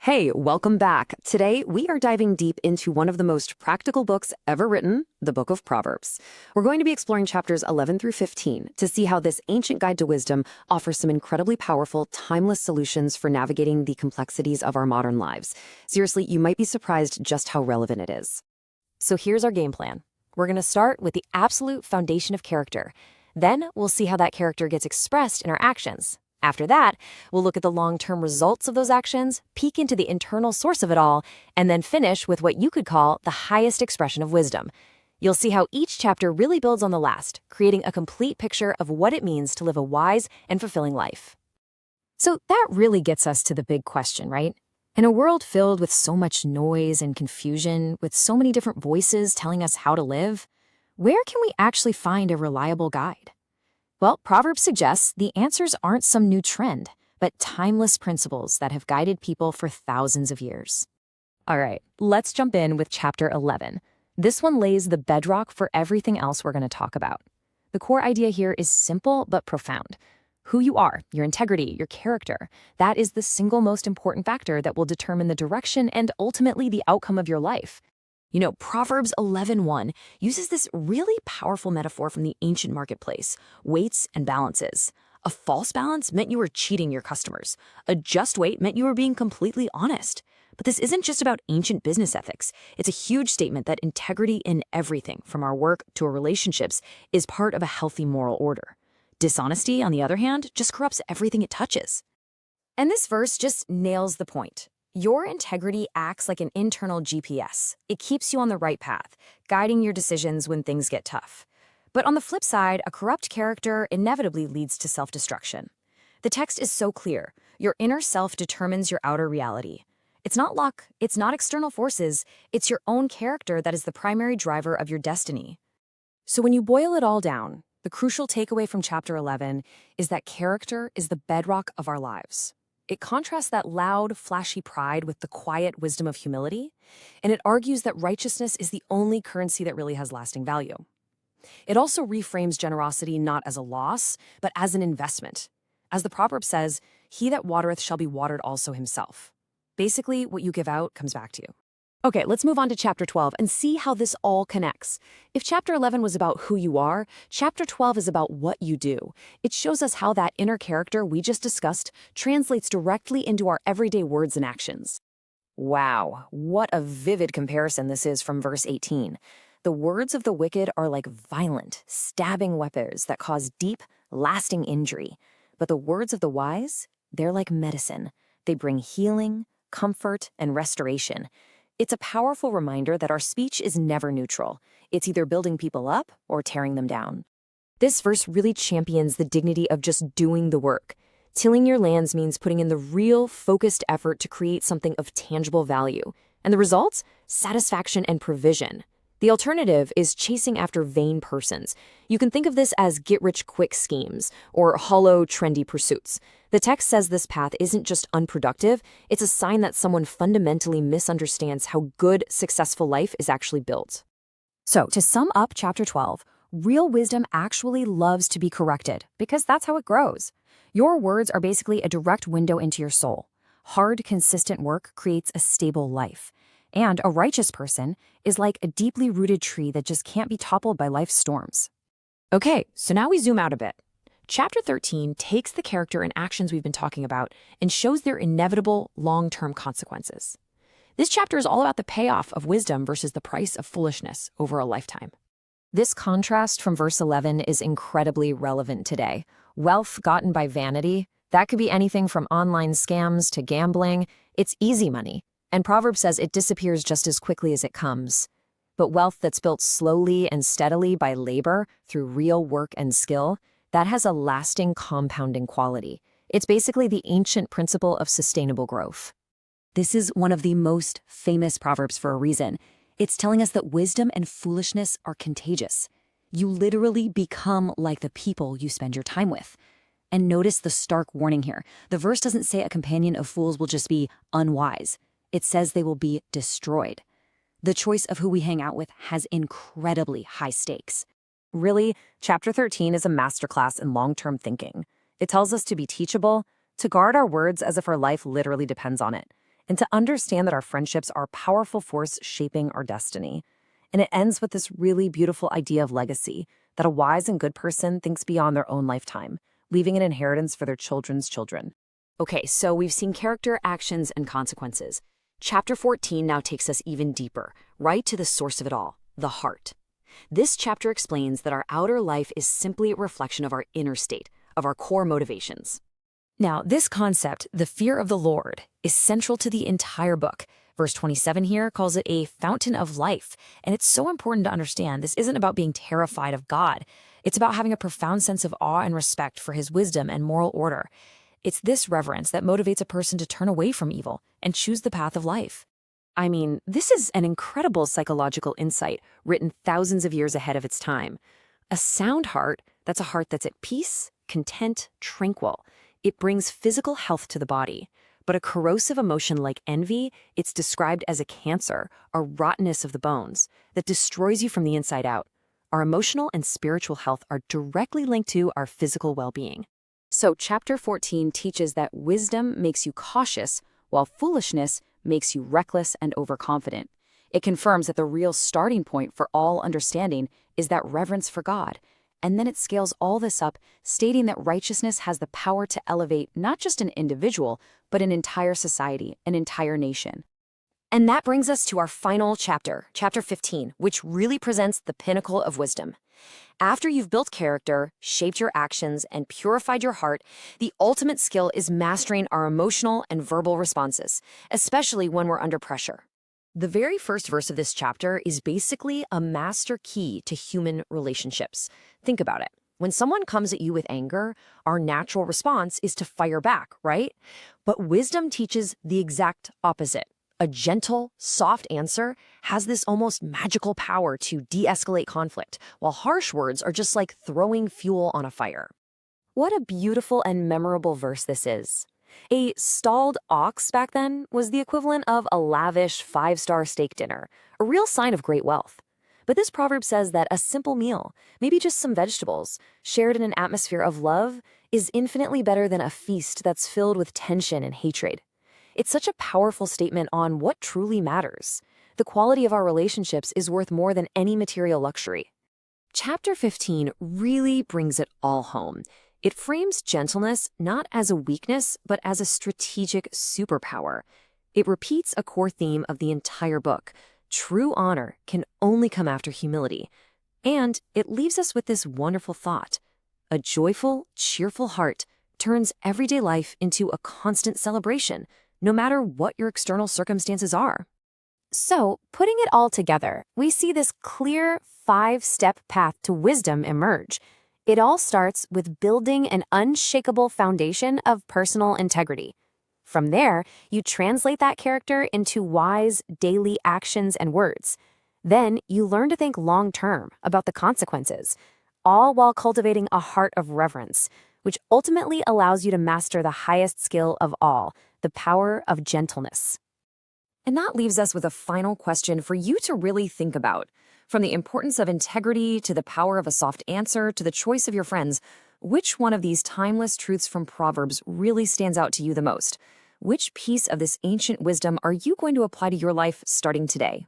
Hey, welcome back. Today, we are diving deep into one of the most practical books ever written, the Book of Proverbs. We're going to be exploring chapters 11 through 15 to see how this ancient guide to wisdom offers some incredibly powerful, timeless solutions for navigating the complexities of our modern lives. Seriously, you might be surprised just how relevant it is. So here's our game plan. We're going to start with the absolute foundation of character. Then we'll see how that character gets expressed in our actions. After that, we'll look at the long-term results of those actions, peek into the internal source of it all, and then finish with what you could call the highest expression of wisdom. You'll see how each chapter really builds on the last, creating a complete picture of what it means to live a wise and fulfilling life. So that really gets us to the big question, right? In a world filled with so much noise and confusion, with so many different voices telling us how to live, where can we actually find a reliable guide? Well, Proverbs suggests the answers aren't some new trend, but timeless principles that have guided people for thousands of years. All right, let's jump in with chapter 11. This one lays the bedrock for everything else we're going to talk about. The core idea here is simple but profound. Who you are, your integrity, your character, that is the single most important factor that will determine the direction and ultimately the outcome of your life. Proverbs 11:1 uses this really powerful metaphor from the ancient marketplace, weights and balances. A false balance meant you were cheating your customers. A just weight meant you were being completely honest. But this isn't just about ancient business ethics. It's a huge statement that integrity in everything, from our work to our relationships, is part of a healthy moral order. Dishonesty, on the other hand, just corrupts everything it touches. And this verse just nails the point. Your integrity acts like an internal GPS. It keeps you on the right path, guiding your decisions when things get tough. But on the flip side, a corrupt character inevitably leads to self-destruction. The text is so clear. Your inner self determines your outer reality. It's not luck, it's not external forces, it's your own character that is the primary driver of your destiny. So when you boil it all down, the crucial takeaway from chapter 11 is that character is the bedrock of our lives. It contrasts that loud, flashy pride with the quiet wisdom of humility, and it argues that righteousness is the only currency that really has lasting value. It also reframes generosity not as a loss, but as an investment. As the proverb says, "He that watereth shall be watered also himself." Basically, what you give out comes back to you. Okay, let's move on to chapter 12 and see how this all connects. If chapter 11 was about who you are, chapter 12 is about what you do. It shows us how that inner character we just discussed translates directly into our everyday words and actions. Wow, what a vivid comparison this is from verse 18. The words of the wicked are like violent, stabbing weapons that cause deep, lasting injury. But the words of the wise, they're like medicine. They bring healing, comfort, and restoration. It's a powerful reminder that our speech is never neutral. It's either building people up or tearing them down. This verse really champions the dignity of just doing the work. Tilling your lands means putting in the real, focused effort to create something of tangible value. And the results? Satisfaction and provision. The alternative is chasing after vain persons. You can think of this as get-rich-quick schemes or hollow, trendy pursuits. The text says this path isn't just unproductive, it's a sign that someone fundamentally misunderstands how good, successful life is actually built. So, to sum up chapter 12, real wisdom actually loves to be corrected because that's how it grows. Your words are basically a direct window into your soul. Hard, consistent work creates a stable life. And a righteous person is like a deeply rooted tree that just can't be toppled by life's storms. Okay, so now we zoom out a bit. Chapter 13 takes the character and actions we've been talking about and shows their inevitable long-term consequences. This chapter is all about the payoff of wisdom versus the price of foolishness over a lifetime. This contrast from verse 11 is incredibly relevant today. Wealth gotten by vanity, that could be anything from online scams to gambling. It's easy money. And Proverbs says it disappears just as quickly as it comes. But wealth that's built slowly and steadily by labor through real work and skill, that has a lasting compounding quality. It's basically the ancient principle of sustainable growth. This is one of the most famous proverbs for a reason. It's telling us that wisdom and foolishness are contagious. You literally become like the people you spend your time with. And notice the stark warning here. The verse doesn't say a companion of fools will just be unwise. It says they will be destroyed. The choice of who we hang out with has incredibly high stakes. Really, chapter 13 is a masterclass in long-term thinking. It tells us to be teachable, to guard our words as if our life literally depends on it, and to understand that our friendships are a powerful force shaping our destiny. And it ends with this really beautiful idea of legacy, that a wise and good person thinks beyond their own lifetime, leaving an inheritance for their children's children. Okay, so we've seen character, actions, and consequences. Chapter 14 now takes us even deeper, right to the source of it all, the heart. This chapter explains that our outer life is simply a reflection of our inner state, of our core motivations. Now, this concept, the fear of the Lord, is central to the entire book. Verse 27 here calls it a fountain of life, and it's so important to understand this isn't about being terrified of God. It's about having a profound sense of awe and respect for his wisdom and moral order. It's this reverence that motivates a person to turn away from evil and choose the path of life. I mean, this is an incredible psychological insight written thousands of years ahead of its time. A sound heart, that's a heart that's at peace, content, tranquil. It brings physical health to the body. But a corrosive emotion like envy, it's described as a cancer, a rottenness of the bones, that destroys you from the inside out. Our emotional and spiritual health are directly linked to our physical well-being. So chapter 14 teaches that wisdom makes you cautious, while foolishness makes you reckless and overconfident. It confirms that the real starting point for all understanding is that reverence for God. And then it scales all this up, stating that righteousness has the power to elevate not just an individual, but an entire society, an entire nation. And that brings us to our final chapter, chapter 15, which really presents the pinnacle of wisdom. After you've built character, shaped your actions, and purified your heart, the ultimate skill is mastering our emotional and verbal responses, especially when we're under pressure. The very first verse of this chapter is basically a master key to human relationships. Think about it. When someone comes at you with anger, our natural response is to fire back, right? But wisdom teaches the exact opposite. A gentle, soft answer has this almost magical power to de-escalate conflict, while harsh words are just like throwing fuel on a fire. What a beautiful and memorable verse this is. A stalled ox back then was the equivalent of a lavish 5-star steak dinner, a real sign of great wealth. But this proverb says that a simple meal, maybe just some vegetables, shared in an atmosphere of love, is infinitely better than a feast that's filled with tension and hatred. It's such a powerful statement on what truly matters. The quality of our relationships is worth more than any material luxury. Chapter 15 really brings it all home. It frames gentleness not as a weakness, but as a strategic superpower. It repeats a core theme of the entire book. True honor can only come after humility. And it leaves us with this wonderful thought. A joyful, cheerful heart turns everyday life into a constant celebration, no matter what your external circumstances are. So, putting it all together, we see this clear 5-step path to wisdom emerge. It all starts with building an unshakable foundation of personal integrity. From there, you translate that character into wise, daily actions and words. Then, you learn to think long-term about the consequences, all while cultivating a heart of reverence, which ultimately allows you to master the highest skill of all, the power of gentleness. And that leaves us with a final question for you to really think about. From the importance of integrity to the power of a soft answer to the choice of your friends, which one of these timeless truths from Proverbs really stands out to you the most? Which piece of this ancient wisdom are you going to apply to your life starting today?